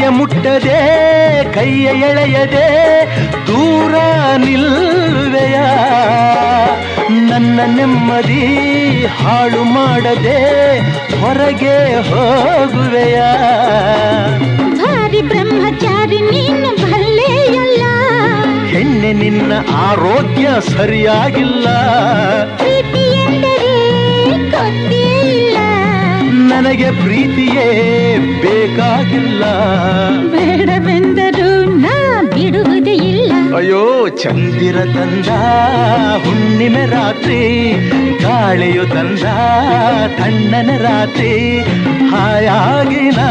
ಕೈಯ ಮುಟ್ಟದೆ ಕೈಯ ಎಳೆಯದೆ ದೂರ ನಿಲ್ಲುವೆಯ ನನ್ನ ನೆಮ್ಮದಿ ಹಾಳು ಮಾಡದೆ ಹೊರಗೆ ಹೋಗುವೆಯ ಭಾರಿ ಬ್ರಹ್ಮಚಾರಿ ನೀನು ಭಲ್ಲೆಯಲ್ಲ ಹೆಣ್ಣೆ ನಿನ್ನ ಆರೋಗ್ಯ ಸರಿಯಾಗಿಲ್ಲ ಪ್ರೀತಿ ಎಂದರೆ ಗೊತ್ತೇ ಇಲ್ಲ ನನಗೆ ಪ್ರೀತಿಯೇ ಬೇಕಾಗಿಲ್ಲ ಬೇಡವೆಂದರೂ ನಾ ಬಿಡುವುದೇ ಇಲ್ಲ ಅಯ್ಯೋ ಚಂದಿರ ತಂದ ಹುಣ್ಣಿಮೆ ರಾತ್ರಿ ಗಾಳಿಯು ತಂದ ತಣ್ಣನ ರಾತ್ರಿ ಹಾಯಾಗಿ ನಾ